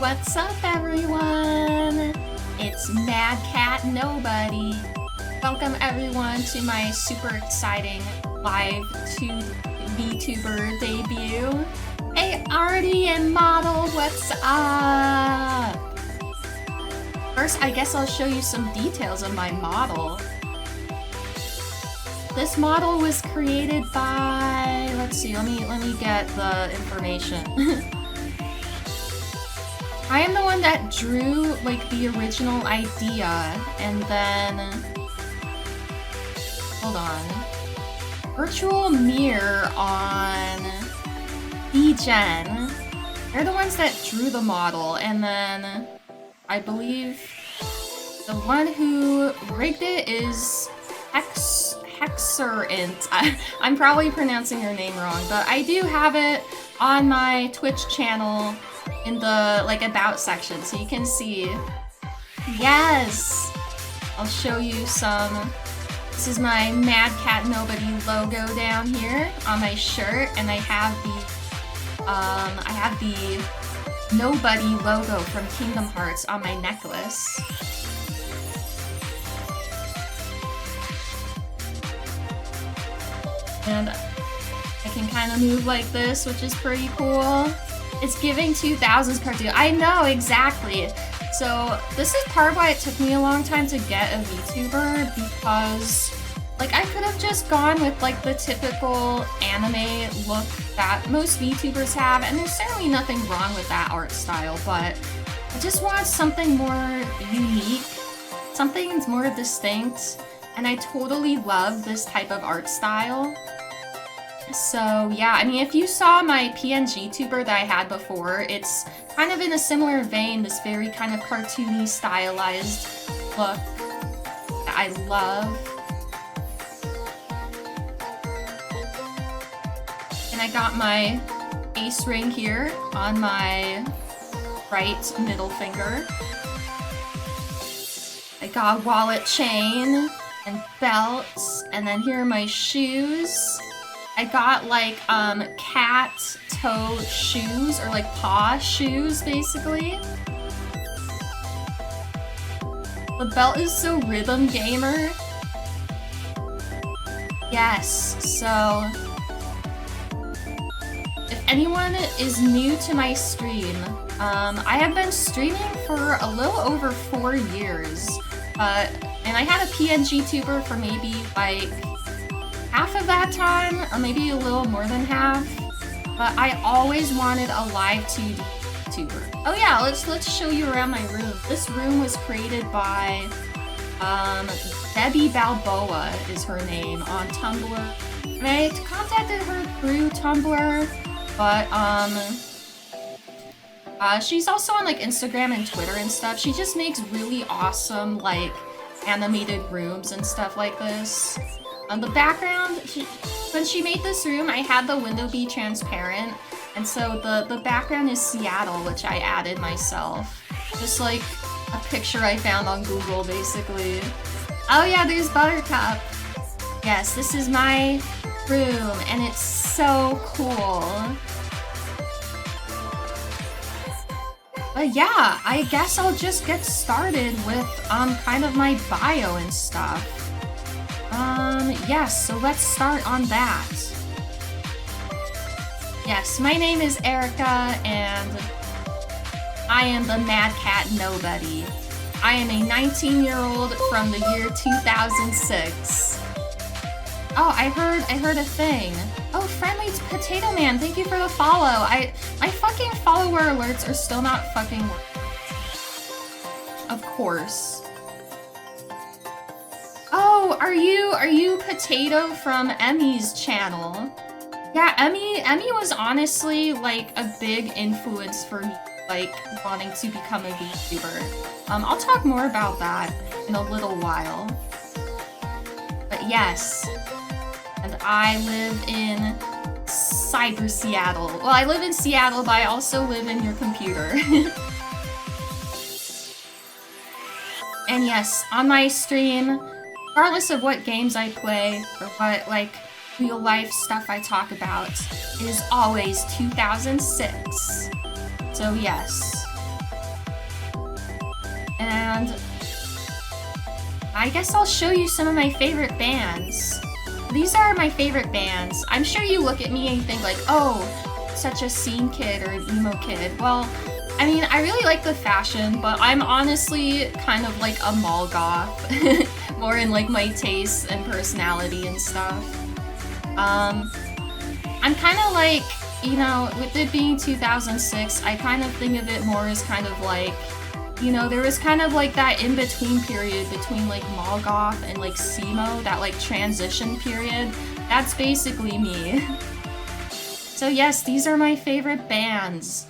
What's up, everyone? It's Mad Cat Nobody. Welcome, everyone, to my super exciting LIVE2D Vtuber debut. Hey, Artie and Model, what's up? First, I guess I'll show you some details of my model. This model was created by, let's see, let me get the information. I am the one that drew like the original idea, and then hold on. Virtual Mirror on Dgen. They're the ones that drew the model, and then I believe the one who rigged it is Hexerint. I'm probably pronouncing her name wrong, but I do have it on my Twitch channel in the like about section, so you can see. Yes! I'll show you some. This is my Mad Cat Nobody logo down here on my shirt, and I have the Nobody logo from Kingdom Hearts on my necklace. And I can kind of move like this, which is pretty cool. It's giving 2000s cartoon. I know, exactly. So this is part of why it took me a long time to get a VTuber, because like I could have just gone with like the typical anime look that most VTubers have, and there's certainly nothing wrong with that art style, but I just want something more unique, something more distinct, and I totally love this type of art style. So yeah, I mean, if you saw my PNG tuber that I had before, it's kind of in a similar vein, this very kind of cartoony, stylized look that I love. And I got my ace ring here on my right middle finger. I got a wallet chain and belts, and then here are my shoes. I got like cat toe shoes, or like paw shoes basically. The belt is so rhythm gamer. Yes, so if anyone is new to my stream, I have been streaming for a little over 4 years, and I had a PNG tuber for maybe like half of that time, or maybe a little more than half, but I always wanted a LIVE2D tuber. Oh yeah, let's show you around my room. This room was created by Debbie Balboa is her name on Tumblr. And I contacted her through Tumblr, but she's also on like Instagram and Twitter and stuff. She just makes really awesome like animated rooms and stuff like this. The background, when she made this room, I had the window be transparent, and so the background is Seattle, which I added myself. Just like a picture I found on Google, basically. Oh yeah, there's Buttercup. Yes, this is my room, and it's so cool. But yeah, I guess I'll just get started with kind of my bio and stuff. Yes, so let's start on that. Yes, my name is Erica, and I am the Mad Cat Nobody. I am a 19-year-old from the year 2006. Oh, I heard a thing. Oh, Friendly Potato Man, thank you for the follow. My fucking follower alerts are still not fucking working. Of course. Oh, are you Potato from Emmy's channel? Yeah, Emmy was honestly like a big influence for me, like wanting to become a VTuber. I'll talk more about that in a little while. But yes, and I live in Cyber Seattle. Well, I live in Seattle, but I also live in your computer. And yes, on my stream, regardless of what games I play, or what, like, real life stuff I talk about, it is always 2006. So yes. And I guess I'll show you some of my favorite bands. These are my favorite bands. I'm sure you look at me and you think like, oh, such a scene kid or an emo kid. Well, I mean, I really like the fashion, but I'm honestly kind of like a mall goth. More in like my tastes and personality and stuff. I'm kind of like, you know, with it being 2006, I kind of think of it more as kind of like, you know, there was kind of like that in-between period between like mall goth and like scemo, that like transition period. That's basically me. So yes, these are my favorite bands.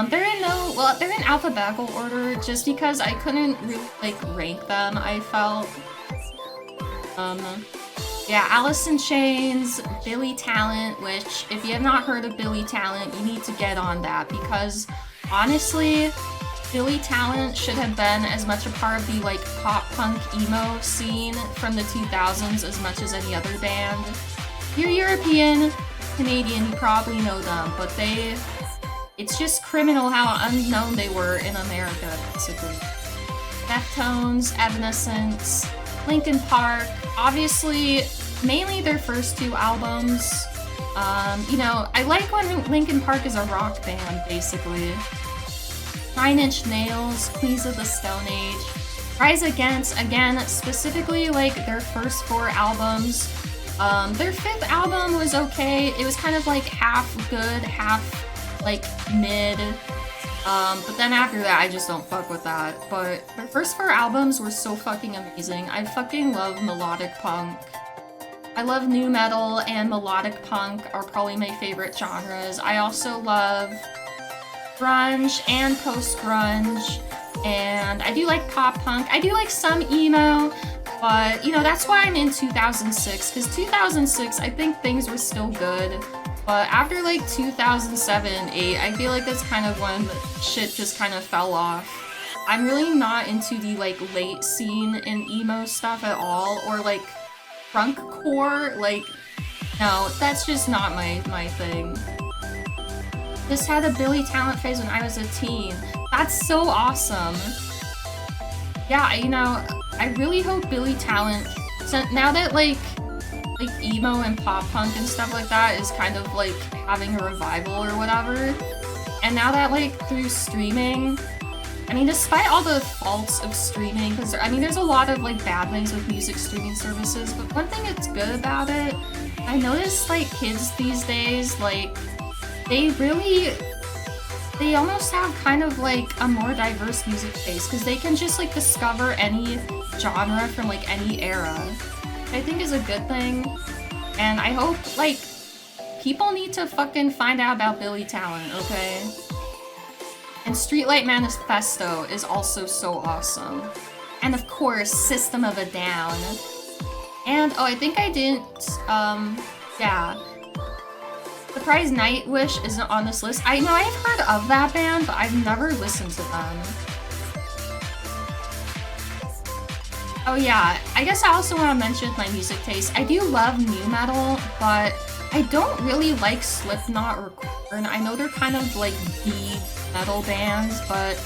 They're in alphabetical order just because I couldn't really like rank them, I felt. Yeah, Alice in Chains, Billy Talent, which if you have not heard of Billy Talent, you need to get on that because honestly, Billy Talent should have been as much a part of the like pop punk emo scene from the 2000s as much as any other band. If you're European, Canadian, you probably know them, but it's just criminal how unknown they were in America, basically. Deftones, Evanescence, Linkin Park, obviously, mainly their first two albums. You know, I like when Linkin Park is a rock band, basically. 9 Inch Nails, Queens of the Stone Age, Rise Against, again, specifically like their first 4 albums. Their 5th album was okay. It was kind of like half good, half like mid. But then after that, I just don't fuck with that. But their first 4 albums were so fucking amazing. I fucking love melodic punk. I love nu metal and melodic punk are probably my favorite genres. I also love grunge and post-grunge, and I do like pop punk. I do like some emo, but you know, that's why I'm in 2006, because 2006, I think things were still good. But after like 2007, 8, I feel like that's kind of when shit just kind of fell off. I'm really not into the like late scene in emo stuff at all, or like punkcore, like, no, that's just not my thing. Just had a Billy Talent phase when I was a teen. That's so awesome. Yeah, you know, I really hope Billy Talent, so now that like emo and pop punk and stuff like that is kind of like having a revival or whatever, and now that like through streaming, I mean, despite all the faults of streaming, because I mean there's a lot of like bad things with music streaming services, but one thing that's good about it, I noticed like kids these days, like they almost have kind of like a more diverse music taste because they can just like discover any genre from like any era. I think is a good thing, and I hope like people need to fucking find out about Billy Talent, okay? And Streetlight Manifesto is also so awesome, and of course System of a Down. And oh, I think I didn't yeah, Surprise Nightwish isn't on this list. I know I've heard of that band, but I've never listened to them. Oh yeah, I guess I also want to mention my music taste. I do love nu metal, but I don't really like Slipknot or Korn. I know they're kind of like the metal bands, but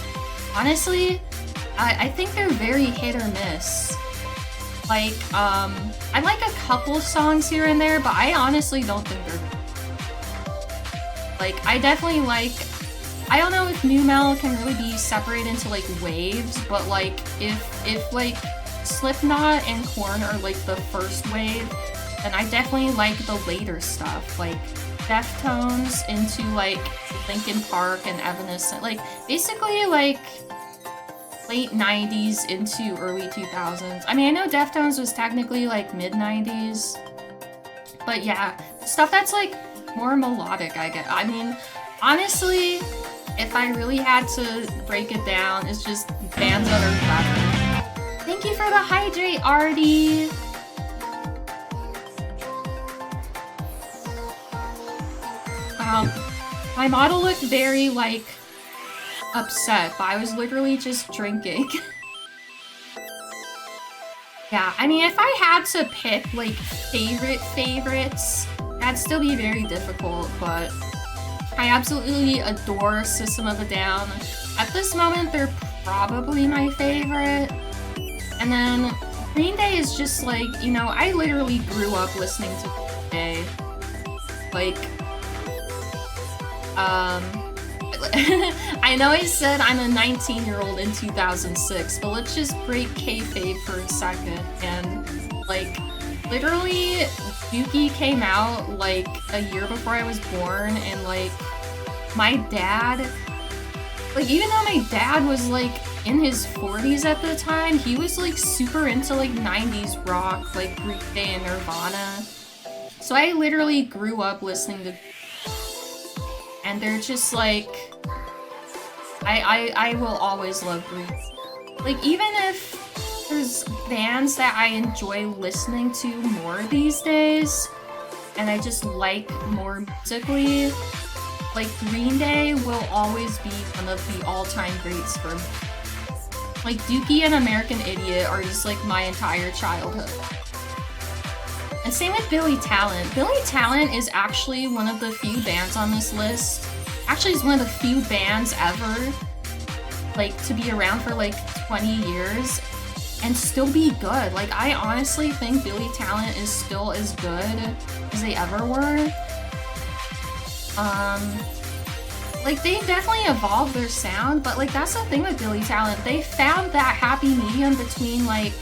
honestly, I think they're very hit or miss. Like, I like a couple songs here and there, but I honestly don't think they're good. Like, I definitely like, I don't know if nu metal can really be separated into like waves, but like if like Slipknot and Korn are like the first wave, then I definitely like the later stuff, like Deftones into like Linkin Park and Evanescence, like basically like late 90s into early 2000s. I mean, I know Deftones was technically like mid 90s, but yeah, stuff that's like more melodic, I guess. I mean, honestly, if I really had to break it down, it's just bands that are better. Thank you for the hydrate, Artie! My model looked very, like, upset, but I was literally just drinking. Yeah, I mean, if I had to pick, like, favorites, that'd still be very difficult, but I absolutely adore System of a Down. At this moment, they're probably my favorite. And then Green Day is just like, you know, I literally grew up listening to Green Day. Like, I know I said I'm a 19-year-old in 2006, but let's just break kayfabe for a second. And, like, literally, Dookie came out, like, a year before I was born, and, like, my dad, like, even though my dad was, like, in his 40s at the time, he was, like, super into, like, 90s rock, like, Green Day and Nirvana. So I literally grew up listening to, and they're just, like, I will always love Green Day. Like, even if there's bands that I enjoy listening to more these days, and I just like more musically, like, Green Day will always be one of the all-time greats for me. Like, Dookie and American Idiot are just, like, my entire childhood. And same with Billy Talent. Billy Talent is actually one of the few bands on this list. Actually, it's one of the few bands ever, like, to be around for, like, 20 years and still be good. Like, I honestly think Billy Talent is still as good as they ever were. Like, they definitely evolved their sound, but, like, that's the thing with Billy Talent. They found that happy medium between, like,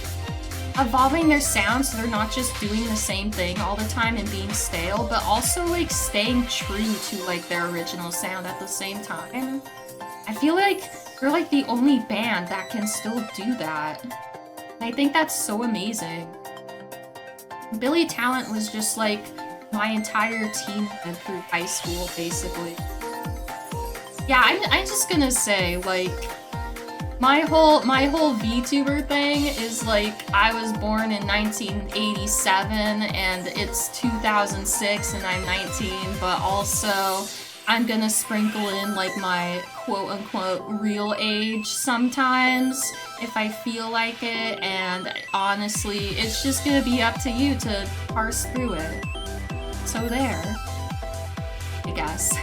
evolving their sound so they're not just doing the same thing all the time and being stale, but also, like, staying true to, like, their original sound at the same time. I feel like they're, like, the only band that can still do that. And I think that's so amazing. Billy Talent was just, like, my entire teenhood through high school, basically. Yeah, I'm just gonna say, like, my whole VTuber thing is, like, I was born in 1987 and it's 2006 and I'm 19, but also I'm gonna sprinkle in, like, my quote-unquote real age sometimes if I feel like it, and honestly, it's just gonna be up to you to parse through it. So there, I guess.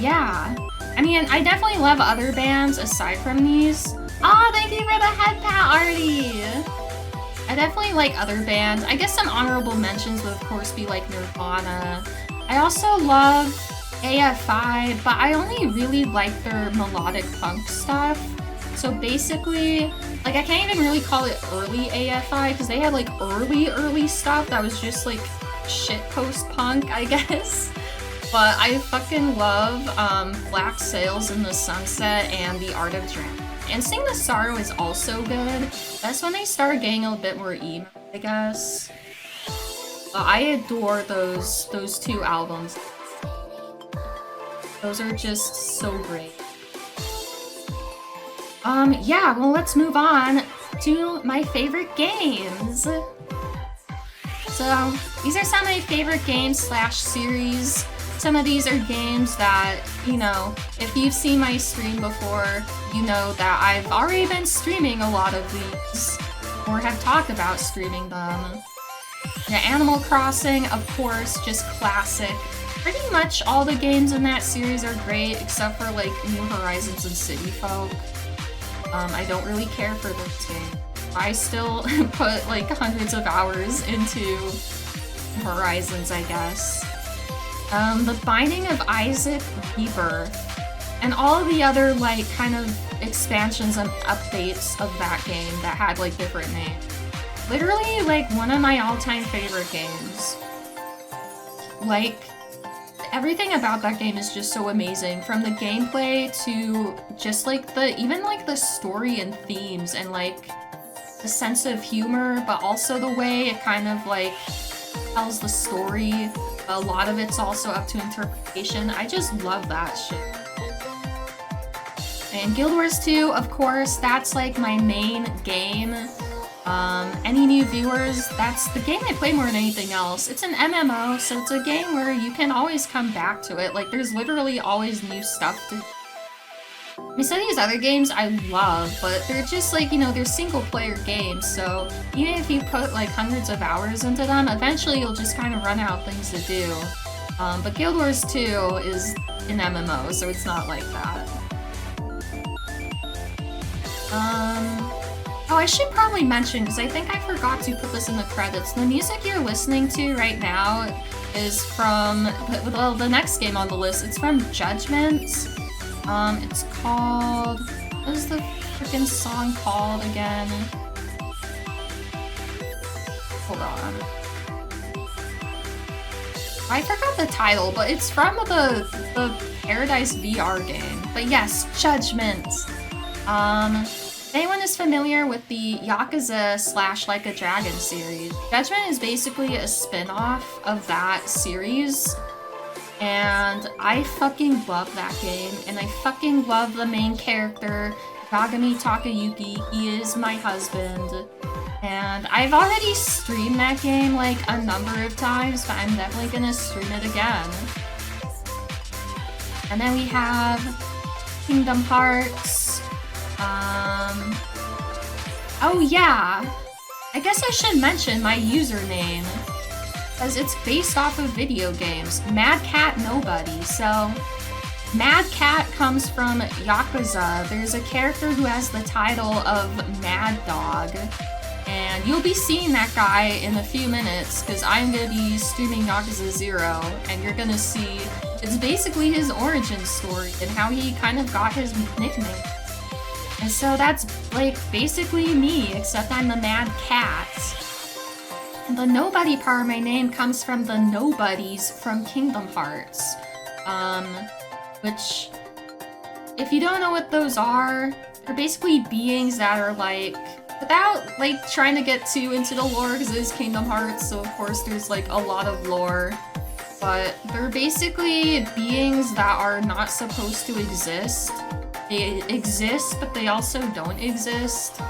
Yeah. I mean, I definitely love other bands aside from these. Aw, thank you for the head pat, Artie! I definitely like other bands. I guess some honorable mentions would, of course, be, like, Nirvana. I also love AFI, but I only really like their melodic funk stuff. So basically, like, I can't even really call it early AFI, because they had, like, early stuff that was just, like, shitpost punk, I guess. But I fucking love Black Sails in the Sunset and The Art of Drowning. And Sing the Sorrow is also good. That's when they start getting a bit more emo, I guess. But I adore those two albums. Those are just so great. Yeah, well, let's move on to my favorite games. So, these are some of my favorite games / series. Some of these are games that, you know, if you've seen my stream before, you know that I've already been streaming a lot of these, or have talked about streaming them. Yeah, Animal Crossing, of course, just classic. Pretty much all the games in that series are great, except for, like, New Horizons and City Folk. I don't really care for those games. I still put, like, hundreds of hours into Horizons, I guess. The Binding of Isaac Rebirth, and all of the other, like, kind of expansions and updates of that game that had, like, different names. Literally, like, one of my all-time favorite games. Like, everything about that game is just so amazing, from the gameplay to just, like, even, like, the story and themes and, like, the sense of humor, but also the way it kind of, like, tells the story. A lot of it's also up to interpretation. I just love that shit. And Guild Wars 2, of course, that's, like, my main game. Any new viewers, that's the game I play more than anything else. It's an MMO, so it's a game where you can always come back to it. Like, there's literally always new stuff to... I mean, some of these other games I love, but they're just, like, you know, they're single-player games, so even if you put, like, hundreds of hours into them, eventually you'll just kind of run out of things to do. But Guild Wars 2 is an MMO, so it's not like that. Oh, I should probably mention, because I think I forgot to put this in the credits. The music you're listening to right now is from, well, the next game on the list. It's from Judgment. It's called, what is the freaking song called again? Hold on. I forgot the title, but it's from the Paradise VR game. But yes, Judgment. If anyone is familiar with the Yakuza / Like a Dragon series, Judgment is basically a spin-off of that series. And I fucking love that game, and I fucking love the main character, Yagami Takayuki. He is my husband. And I've already streamed that game like a number of times, but I'm definitely gonna stream it again. And then we have Kingdom Hearts. Oh yeah, I guess I should mention my username, because it's based off of video games. Mad Cat Nobody. So Mad Cat comes from Yakuza. There's a character who has the title of Mad Dog. And you'll be seeing that guy in a few minutes, because I'm going to be streaming Yakuza 0, and you're going to see it's basically his origin story and how he kind of got his nickname. And so that's like basically me, except I'm the Mad Cat. And the Nobody part of my name comes from the Nobodies from Kingdom Hearts. Which, if you don't know what those are, they're basically beings that are like, without like trying to get too into the lore, because it is Kingdom Hearts, so of course there's like a lot of lore, but they're basically beings that are not supposed to exist. They exist, but they also don't exist,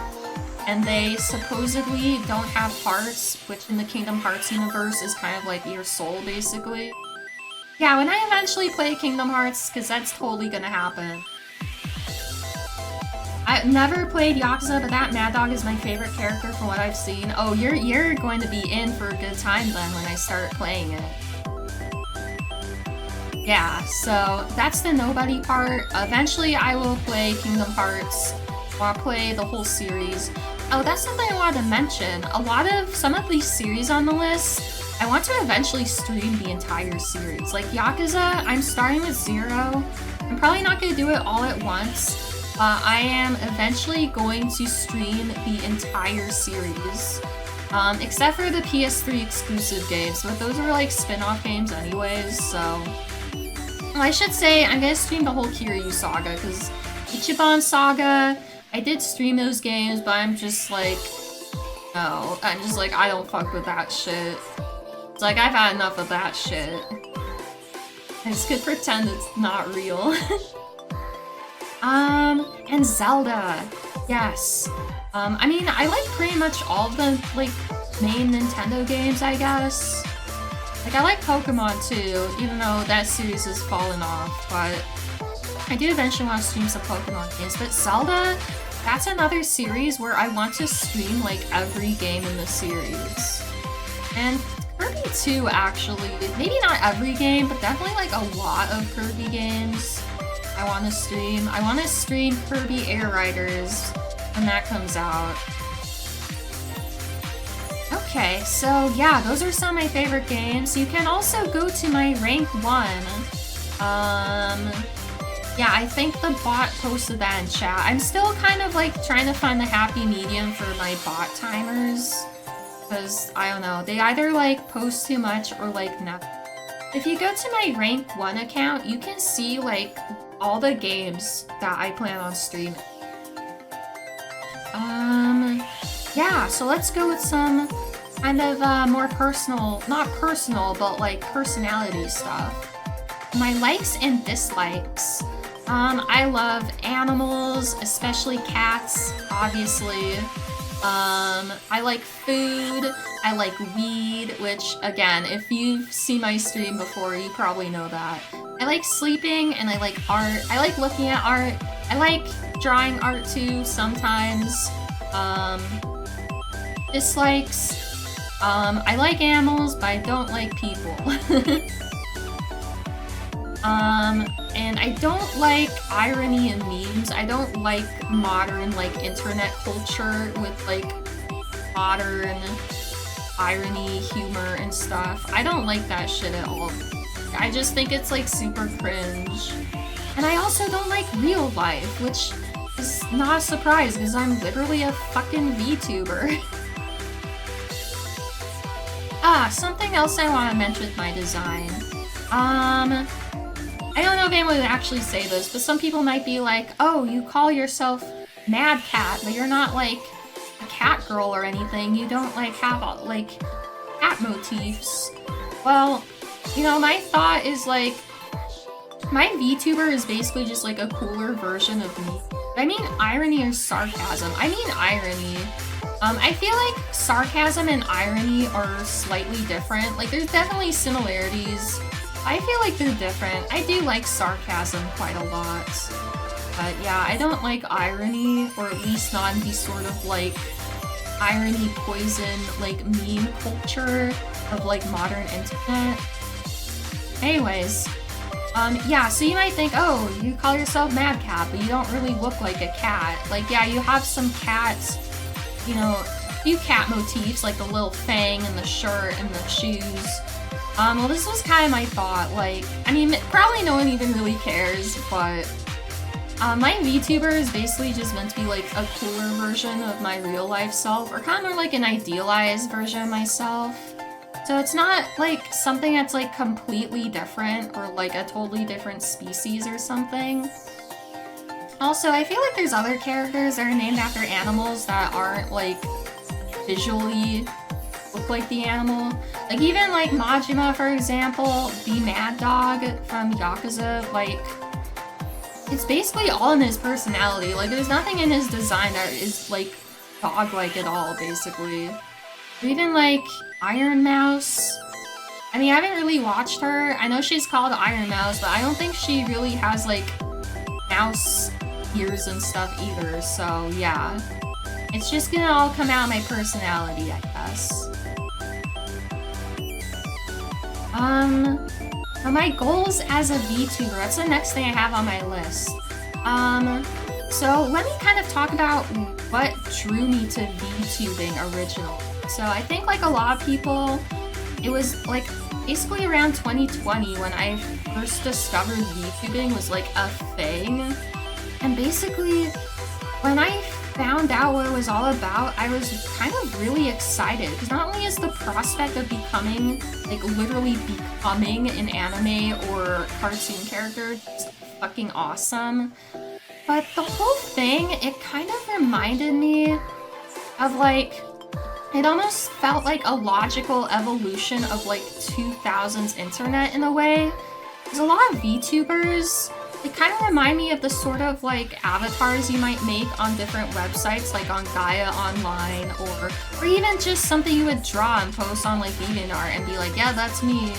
and they supposedly don't have hearts, which in the Kingdom Hearts universe is kind of like your soul, basically. Yeah, when I eventually play Kingdom Hearts, because that's totally gonna happen. I've never played Yakuza, but that Mad Dog is my favorite character from what I've seen. Oh, you're going to be in for a good time then when I start playing it. Yeah, so that's the Nobody part. Eventually I will play Kingdom Hearts. I'll play the whole series. Oh, that's something I wanted to mention. Some of these series on the list, I want to eventually stream the entire series. Like Yakuza, I'm starting with 0. I'm probably not going to do it all at once. I am eventually going to stream the entire series, except for the PS3 exclusive games, but those are like spin-off games anyways, so... Well, I should say I'm gonna stream the whole Kiryu saga, because Ichiban Saga, I did stream those games, but I'm just like, no, I don't fuck with that shit. It's like, I've had enough of that shit. I just could pretend it's not real. And Zelda, yes. I mean, I like pretty much all of the, like, main Nintendo games, I guess. Like, I like Pokemon too, even though that series has fallen off, but I do eventually want to stream some Pokemon games. But Zelda, that's another series where I want to stream, like, every game in the series. And Kirby too, actually. Maybe not every game, but definitely, like, a lot of Kirby games I want to stream. I want to stream Kirby Air Riders when that comes out. Okay, so yeah, those are some of my favorite games. You can also go to my rank 1. Yeah, I think the bot posted that in chat. I'm still kind of like trying to find the happy medium for my bot timers, because I don't know, they either like post too much or like nothing. If you go to my rank 1 account, you can see like all the games that I plan on streaming. Yeah, so let's go with some kind of more personal, not personal, but like personality stuff. My likes and dislikes. I love animals, especially cats, obviously. I like food, I like weed, which, again, if you've seen my stream before, you probably know that. I like sleeping, and I like art. I like looking at art. I like drawing art too, sometimes. Dislikes. I like animals, but I don't like people. and I don't like irony and memes. I don't like modern, like, internet culture with, like, modern irony, humor, and stuff. I don't like that shit at all. I just think it's, like, super cringe. And I also don't like real life, which is not a surprise because I'm literally a fucking VTuber. Something else I want to mention with my design. I don't know if anyone would actually say this, but some people might be like, oh, you call yourself Mad Cat, but you're not, like, a cat girl or anything. You don't, like, have, like, cat motifs. Well, you know, my thought is, like, my VTuber is basically just, like, a cooler version of me. I mean irony or sarcasm. I mean irony. I feel like sarcasm and irony are slightly different. Like, there's definitely similarities. I feel like they're different. I do like sarcasm quite a lot. But yeah, I don't like irony, or at least not in the sort of, like, irony poison, like, meme culture of, like, modern internet. Anyways, yeah, so you might think, oh, you call yourself Mad Cat, but you don't really look like a cat. Like, yeah, you have some cats, you know, a few cat motifs, like the little fang and the shirt and the shoes. Well, this was kind of my thought. Like, I mean, probably no one even really cares, but my VTuber is basically just meant to be, like, a cooler version of my real-life self, or kind of like an idealized version of myself. So it's not, like, something that's, like, completely different, or, like, a totally different species or something. Also, I feel like there's other characters that are named after animals that aren't, like, visually look like the animal. Like, even, like, Majima, for example, the Mad Dog from Yakuza, like, it's basically all in his personality. Like, there's nothing in his design that is, like, dog-like at all, basically. Or even, like, Iron Mouse. I mean, I haven't really watched her. I know she's called Iron Mouse, but I don't think she really has, like, mouse ears and stuff either, so yeah. It's just gonna all come out of my personality, I guess. For my goals as a VTuber, that's the next thing I have on my list. So let me kind of talk about what drew me to VTubing originally. So I think, like, a lot of people, it was, like, basically around 2020 when I first discovered VTubing was, like, a thing. And basically, when I found out what it was all about, I was kind of really excited, because not only is the prospect of becoming, like, literally becoming an anime or cartoon character just fucking awesome, but the whole thing, it kind of reminded me of, like, it almost felt like a logical evolution of, like, 2000s internet in a way. Because a lot of VTubers, they kind of remind me of the sort of, like, avatars you might make on different websites, like on Gaia Online, or even just something you would draw and post on, like, DeviantArt and be like, yeah, that's me.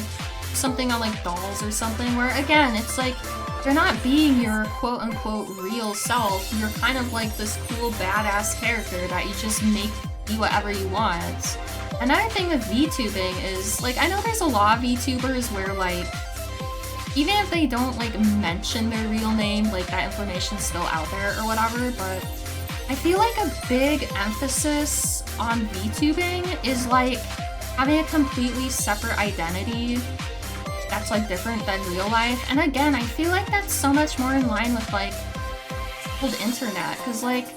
Something on, like, dolls or something, where, again, it's like, you're not being your quote-unquote real self. You're kind of like this cool, badass character that you just make do whatever you want. Another thing with VTubing is, like, I know there's a lot of VTubers where, like, even if they don't, like, mention their real name, like, that information's still out there or whatever, but I feel like a big emphasis on VTubing is, like, having a completely separate identity that's, like, different than real life. And again, I feel like that's so much more in line with, like, old internet, because, like,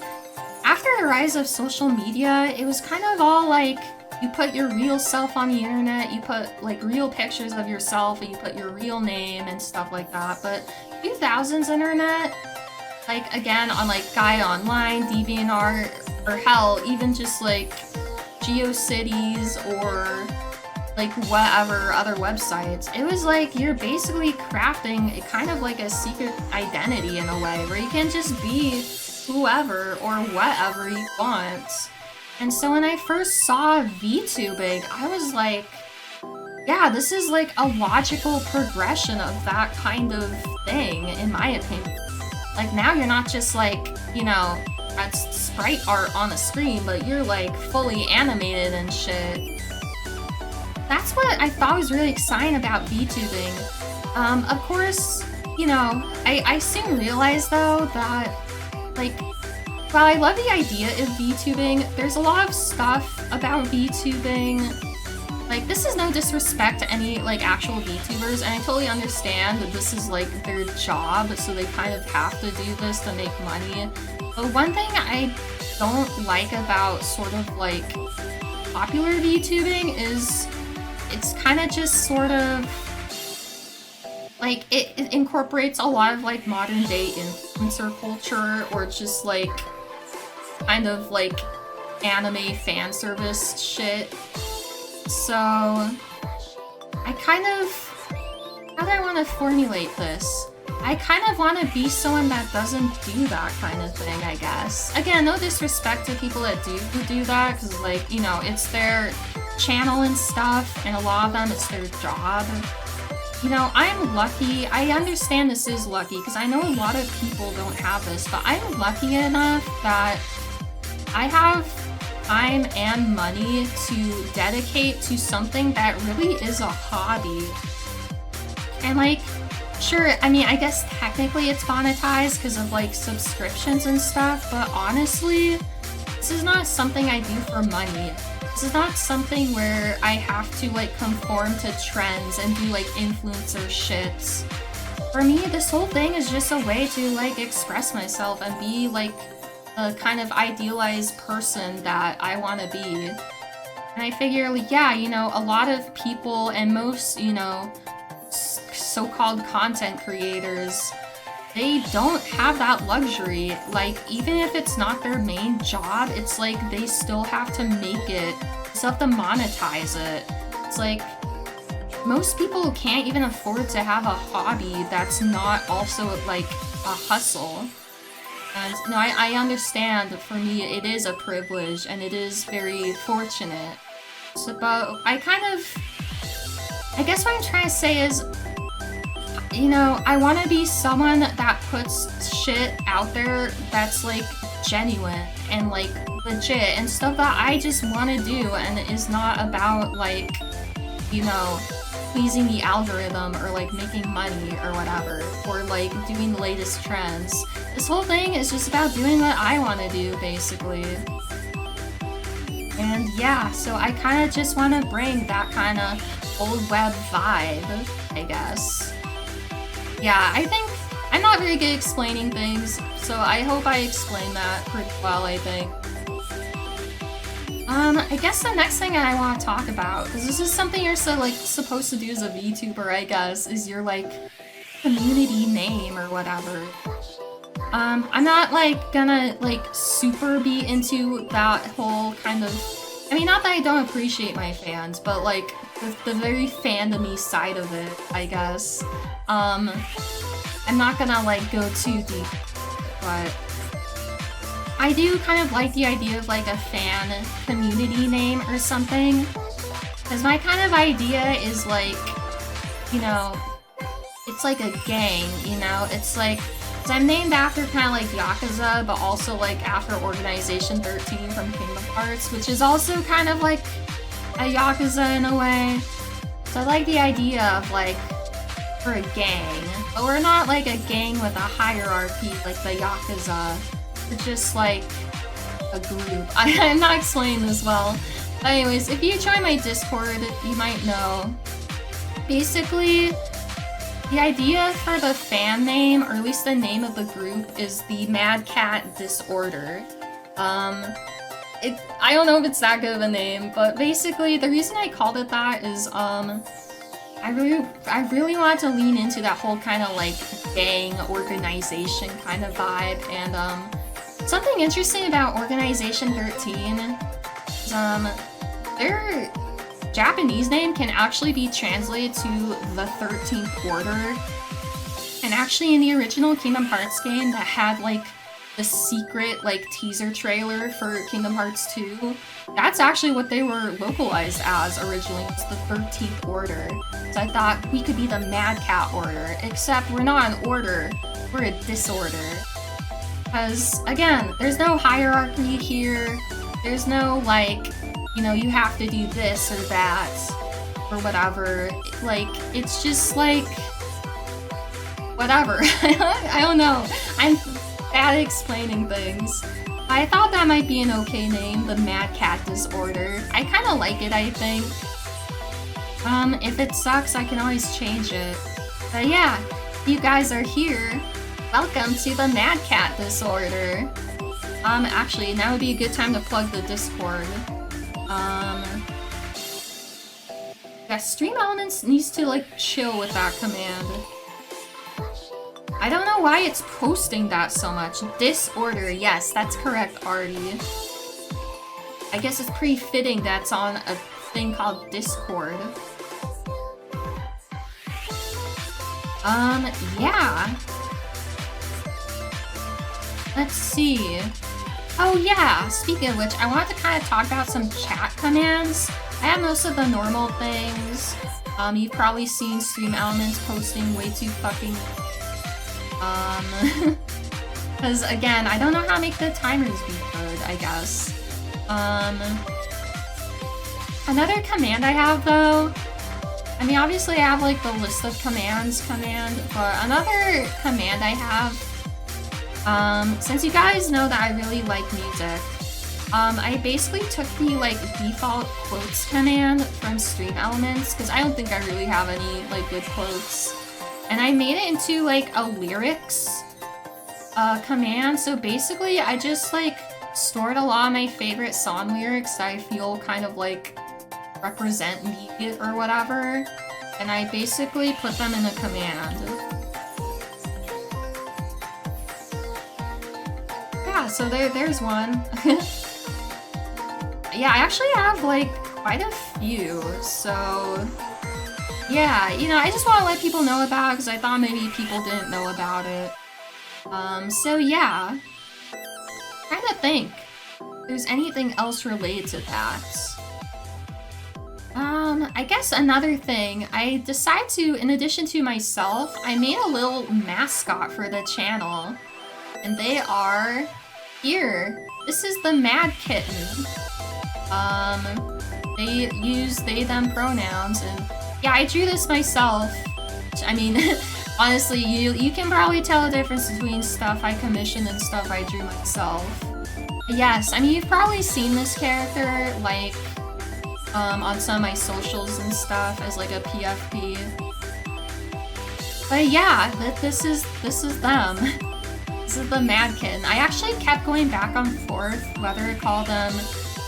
after the rise of social media, it was kind of all, like, you put your real self on the internet, you put, like, real pictures of yourself, and you put your real name and stuff like that. But 2000s internet, like, again, on, like, Gaia Online, DeviantArt, or hell, even just, like, GeoCities or, like, whatever other websites, it was like you're basically crafting a kind of like a secret identity in a way, where you can just be whoever or whatever you want. And so when I first saw VTubing, I was like, yeah, this is like a logical progression of that kind of thing, in my opinion. Like, now you're not just like, you know, that's sprite art on the screen, but you're like fully animated and shit. That's what I thought was really exciting about VTubing. Of course, you know, I soon realized though that, like, while I love the idea of VTubing, there's a lot of stuff about VTubing. Like, this is no disrespect to any, like, actual VTubers, and I totally understand that this is, like, their job, so they kind of have to do this to make money. But one thing I don't like about sort of, like, popular VTubing is it's kind of just sort of, like, it incorporates a lot of, like, modern day influencer culture, or just, like, kind of, like, anime fan service shit. So, I kind of, how do I want to formulate this? I kind of want to be someone that doesn't do that kind of thing, I guess. Again, no disrespect to people that do that, because, like, you know, it's their channel and stuff, and a lot of them, it's their job. You know, I'm lucky. I understand this is lucky, because I know a lot of people don't have this, but I'm lucky enough that I have time and money to dedicate to something that really is a hobby. And, like, sure, I mean, I guess technically it's monetized because of, like, subscriptions and stuff, but honestly, this is not something I do for money. This is not something where I have to, like, conform to trends and do, like, influencer shits. For me, this whole thing is just a way to, like, express myself and be, like, a kind of idealized person that I want to be. And I figure, like, yeah, you know, a lot of people and most, you know, so-called content creators, they don't have that luxury. Like, even if it's not their main job, it's like they still have to make it. They still have to monetize it. It's like, most people can't even afford to have a hobby that's not also, like, a hustle. And no, I understand that for me it is a privilege and it is very fortunate. So, but I guess what I'm trying to say is, you know, I want to be someone that puts shit out there that's, like, genuine and, like, legit and stuff that I just want to do and is not about, like, you know, pleasing the algorithm or, like, making money or whatever, or, like, doing the latest trends. This whole thing is just about doing what I want to do, basically. And yeah, so I kind of just want to bring that kind of old web vibe, I guess. Yeah, I think I'm not very good at explaining things, so I hope I explained that pretty well, I think. I guess the next thing I want to talk about, because this is something you're supposed to do as a VTuber, I guess, is your, like, community name or whatever. I'm not, like, gonna, like, super be into that whole kind of, I mean, not that I don't appreciate my fans, but, like, the very fandom-y side of it, I guess. I'm not gonna, like, go too deep, but I do kind of like the idea of, like, a fan community name or something, because my kind of idea is, like, you know, it's like a gang, you know? It's like, so I'm named after kind of like Yakuza, but also, like, after Organization 13 from Kingdom Hearts, which is also kind of like a Yakuza in a way. So I like the idea of, like, for a gang, but we're not like a gang with a hierarchy like the Yakuza. We're just like a group. I'm not explaining this well. But anyways, if you join my Discord, you might know. Basically, the idea for the fan name, or at least the name of the group, is the Mad Cat Disorder. I don't know if it's that good of a name, but basically the reason I called it that is I really wanted to lean into that whole kind of like gang organization kind of vibe, and something interesting about Organization 13 is their Japanese name can actually be translated to the 13th Order. And actually in the original Kingdom Hearts game that had like the secret like teaser trailer for Kingdom Hearts 2, that's actually what they were localized as originally. It's the 13th Order. So I thought we could be the Mad Cat Order, except we're not an order, we're a disorder. Because again, there's no hierarchy here, there's no like, you know, you have to do this or that, or whatever. Like, it's just like, whatever. I don't know. I'm bad at explaining things. I thought that might be an okay name, the Mad Cat Disorder. I kind of like it, I think. If it sucks, I can always change it. But yeah, you guys are here. Welcome to the Mad Cat Disorder. Actually, now would be a good time to plug the Discord. Yeah, Stream Elements needs to, like, chill with that command. I don't know why it's posting that so much. Disorder, yes, that's correct, Artie. I guess it's pretty fitting that's on a thing called Discord. Yeah. Let's see. Oh yeah, speaking of which, I wanted to kind of talk about some chat commands. I have most of the normal things. You've probably seen Stream Elements posting way too fucking... because again, I don't know how to make the timers be good, I guess. Another command I have though, I mean obviously I have like the list of commands command, but another command I have, since you guys know that I really like music, I basically took the like default quotes command from Stream Elements, because I don't think I really have any like good quotes, and I made it into like a lyrics command. So basically I just like stored a lot of my favorite song lyrics that I feel kind of like represent me or whatever, and I basically put them in a command. Yeah, so there's one. Yeah, I actually have like quite a few, so yeah, you know, I just want to let people know about it because I thought maybe people didn't know about it. So yeah, trying to think if there's anything else related to that. I guess another thing, I decided to, in addition to myself, I made a little mascot for the channel, and they are here. This is the Mad Kitten. They use they, them pronouns, and yeah, I drew this myself. I mean, honestly, you can probably tell the difference between stuff I commissioned and stuff I drew myself. Yes, I mean, you've probably seen this character, like, on some of my socials and stuff as like a PFP. But yeah, this is them. This is the Mad Kitten. I actually kept going back and forth whether to call them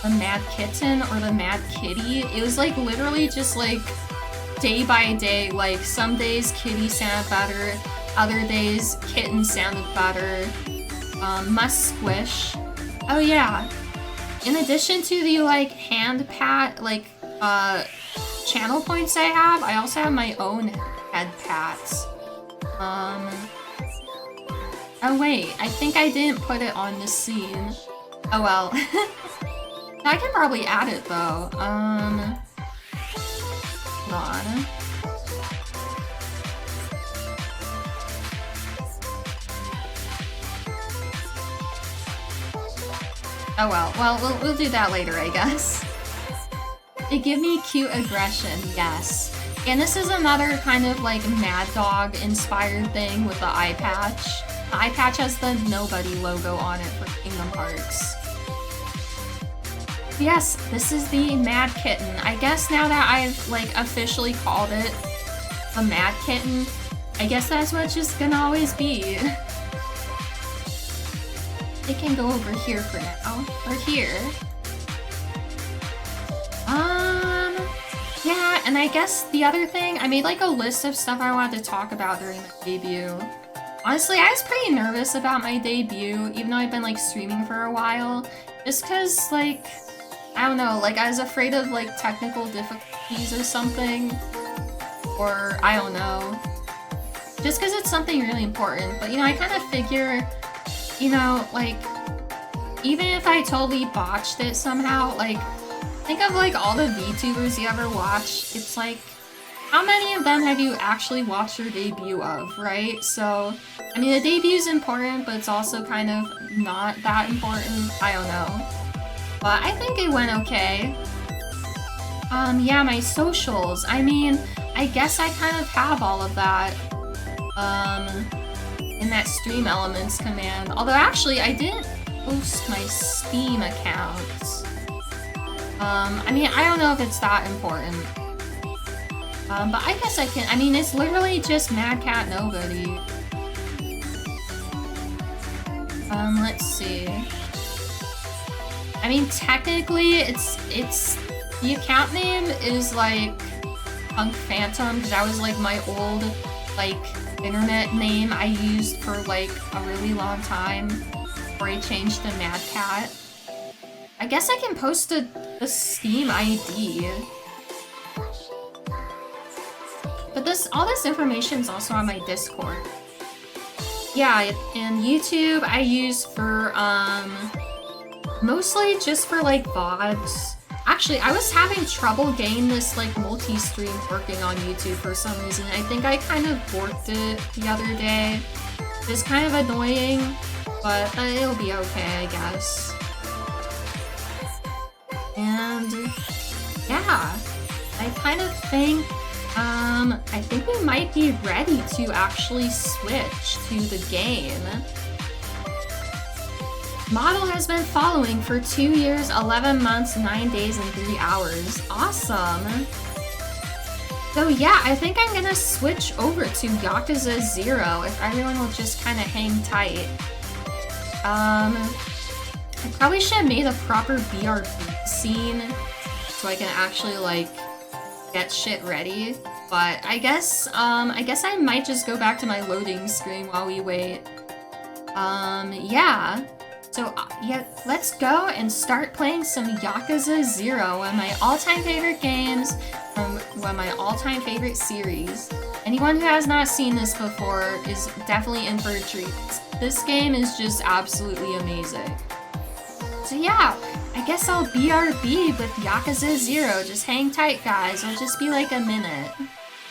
the Mad Kitten or the Mad Kitty. It was like literally just like day by day, like some days Kitty sounded better, other days Kitten sounded better. Must squish. Oh yeah. In addition to the like hand pat, like channel points I have, I also have my own head pats. Oh wait, I think I didn't put it on the scene. Oh well. I can probably add it though. Hold on. Oh well, we'll do that later, I guess. They give me cute aggression, yes. And this is another kind of like Mad Dog inspired thing with the eye patch. The eye patch has the Nobody logo on it for Kingdom Hearts. Yes, this is the Mad Kitten. I guess now that I've like officially called it a Mad Kitten, I guess that's what it's just gonna always be. It can go over here for now. Or here. Yeah, and I guess the other thing, I made like a list of stuff I wanted to talk about during my debut. Honestly, I was pretty nervous about my debut, even though I've been like streaming for a while. Just cause like, I don't know, like I was afraid of like technical difficulties or something. Or I don't know. Just cause it's something really important. But you know, I kind of figure, you know, like, even if I totally botched it somehow, like, think of like all the VTubers you ever watched. It's like, how many of them have you actually watched your debut of, right? So, I mean, the debute's important, but it's also kind of not that important. I don't know. But I think it went okay. Yeah, my socials. I mean, I guess I kind of have all of that. in that stream elements command. Although actually I didn't post my Steam account. I mean, I don't know if it's that important. But I guess I can. I mean, it's literally just Mad Cat Nobody. Let's see. I mean, technically, it's the account name is like Punk Phantom, because that was like my old like internet name I used for like a really long time before I changed to Mad Cat. I guess I can post the Steam ID. But all this information is also on my Discord. Yeah, and YouTube I use for mostly just for like VODs. Actually, I was having trouble getting this like multi-stream working on YouTube for some reason. I think I kind of borked it the other day. It's kind of annoying, but it'll be okay, I guess. And yeah, I kind of think I think we might be ready to actually switch to the game. Model has been following for 2 years, 11 months, 9 days, and 3 hours. Awesome. So yeah, I think I'm gonna switch over to Yakuza 0 if everyone will just kind of hang tight. I probably should have made a proper BRB scene so I can actually like get shit ready. But I guess I might just go back to my loading screen while we wait. Yeah. So, yeah, let's go and start playing some Yakuza 0, one of my all-time favorite games from one of my all-time favorite series. Anyone who has not seen this before is definitely in for a treat. This game is just absolutely amazing. So yeah, I guess I'll BRB with Yakuza 0. Just hang tight, guys. It'll just be like a minute.